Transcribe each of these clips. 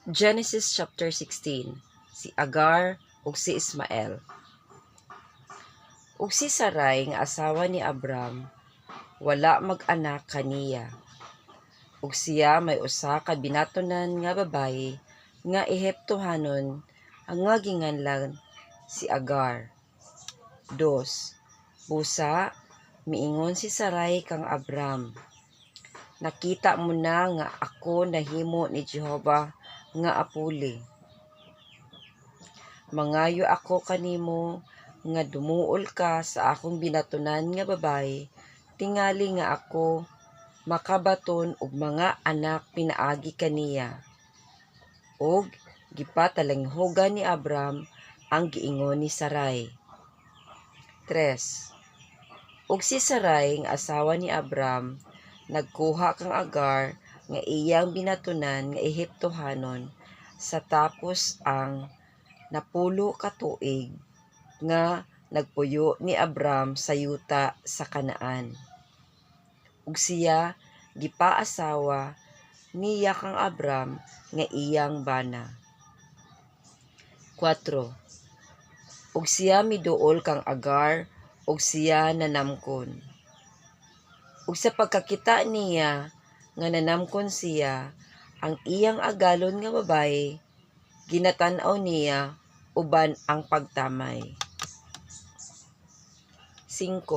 Genesis chapter 16. Si Agar ug si Ismael. Ug si Sarai nga asawa ni Abram wala mag-anak kaniya. Ug siya may usa ka binatunan nga babayi nga Ehiptohanon ang nga ginganlan si Agar. 2. Busa miingon si Sarai kang Abram, nakita mo na nga ako nahimo ni Jehova nga apuli. Mangayo ako kanimo nga dumuol ka sa akong binatunan nga babayi, tingali nga ako makabaton og mga anak pinaagi kaniya. Og gipatalinghogan ni Abram ang giingon ni Sarai. 3. Og si Sarai nga asawa ni Abram nagkuha kang Agar nga iyang binatunan nga Ehiptohanon sa tapos ang napulo ka tuig nga nagpuyo ni Abram sa yuta sa Kanaan. Ug siya gipaasawa niya kang Abram nga iyang bana. 4. Ug siya miduol kang Agar ug siya nanamkon. Ug sa pagkakita niya nga nanamkon siya, ang iyang agalon nga babayi ginatan-aw niya uban ang pagtamay. 5.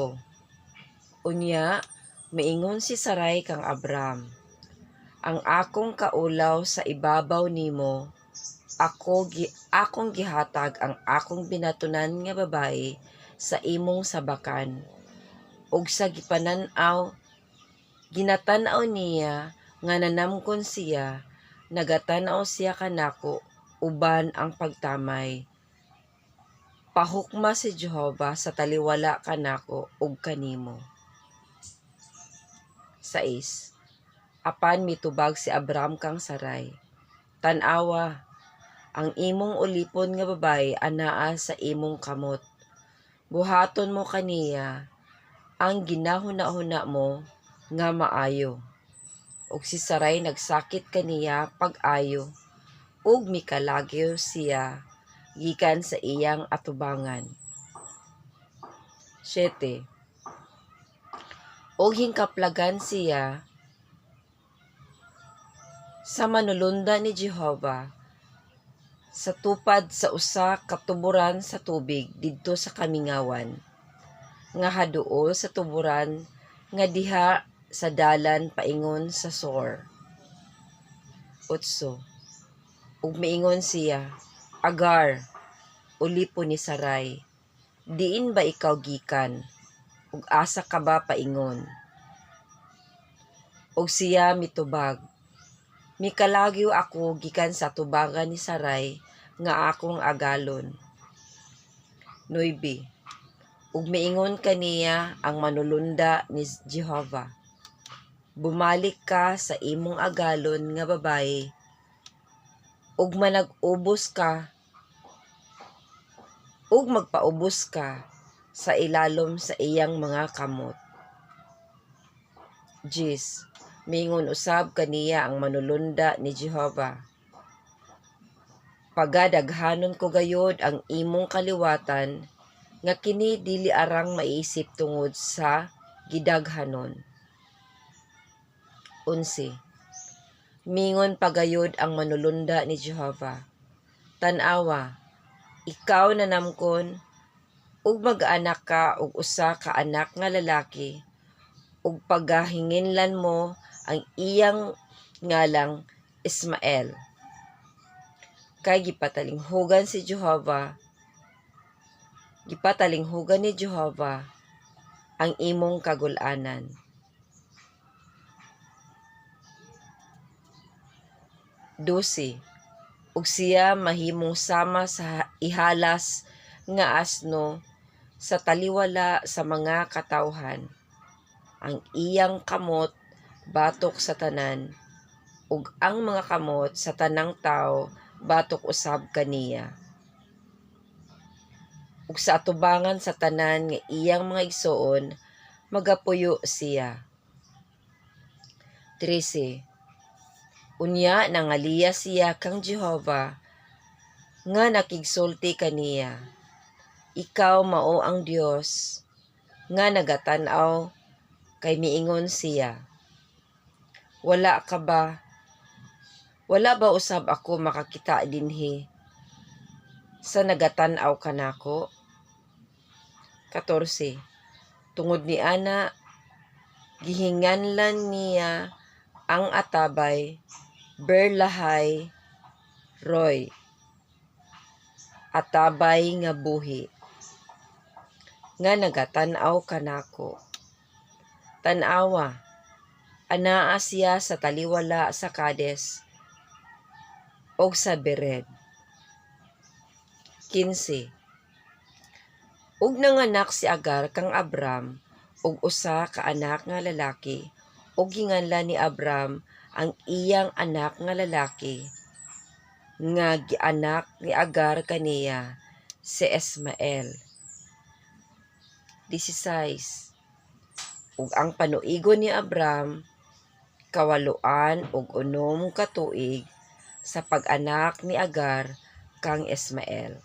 Unya miingon si Sarai kang Abram, ang akong kaulaw sa ibabaw nimo, akong gihatag ang akong binatunan nga babayi sa imong sabakan. Ug sa ginatan-aw niya nga nanamkon siya, nagatan-aw siya kanako uban ang pagtamay. Pahukma si Jehova sa taliwala kanako ug kanimo. 6. Apan mitubag si Abram kang Sarai, tan-awa, ang imong ulipon nga babayi anaa sa imong kamot. Buhaton mo kaniya ang ginahuna-huna mo nga maayo. Ug si Sarai nagsakit kaniya pag-ayo, ug mikalagyo siya gikan sa iyang atubangan. 7. Og hingkaplagan siya sa manulunda ni Jehova sa tupad sa usa ka tuburan sa tubig didto sa kamingawan, nga haduol sa tuburan nga diha sa dalan paingon sa Sor. 8. Ug miingon siya, Agar, ulipon ni Sarai, diin ba ikaw gikan? Ug asa ka ba paingon? Ug siya mitubag, mikalagyo ako gikan sa tubangan ni Sarai nga akong agalon. 9. Ug miingon kaniya ang manulunda ni Jehova, bumalik ka sa imong agalon nga babayi, ug magpaubos ka sa ilalom sa iyang mga kamot. 10. Miingon usab kaniya ang manulunda ni Jehova, pagadaghanon ko gayod ang imong kaliwatan, nga kini dili arang maiisip tungod sa gidaghanon. 11. Mingon pagayod ang manulunda ni Jehova, tan-awa, ikaw nanamkon, ug mag-anak ka og usa ka anak nga lalaki, ug pagahinginlan mo ang iyang ngalang Ismael. Kay gipatalinghugan ni Jehova ang imong kagul-anan. 12. Ug siya mahimong sama sa ihalas nga asno sa taliwala sa mga katawhan. Ang iyang kamot batok sa tanan, ug ang mga kamot sa tanang tawo batok usab kaniya. Ug sa atubangan sa tanan nga iyang mga igsoon, magapuyo siya. 13. Unya nangaliya siya kang Jehova nga nakigsulti kaniya. Ikaw mao ang Dios nga nagatan-aw kay miingon siya. Wala ba usab ako makakita dinhi sa nagatan-aw kanako? 14. Tungod ni ana gihinganlan niya ang atabay Berlahay Roy, atabay nga buhi nga nagatan-aw kanako. Tan-awa, anaa siya sa taliwala sa Kades og sa Bered. 15. Ug nanganak si Agar kang Abram og usa ka anak nga lalaki, ug ginganlan ni Abram ang iyang anak nga lalaki nga gianak ni Agar kaniya si Ismael. 16. Ug ang panuigon ni Abram kawaluan ug 6 ka tuig sa pag-anak ni Agar kang Ismael.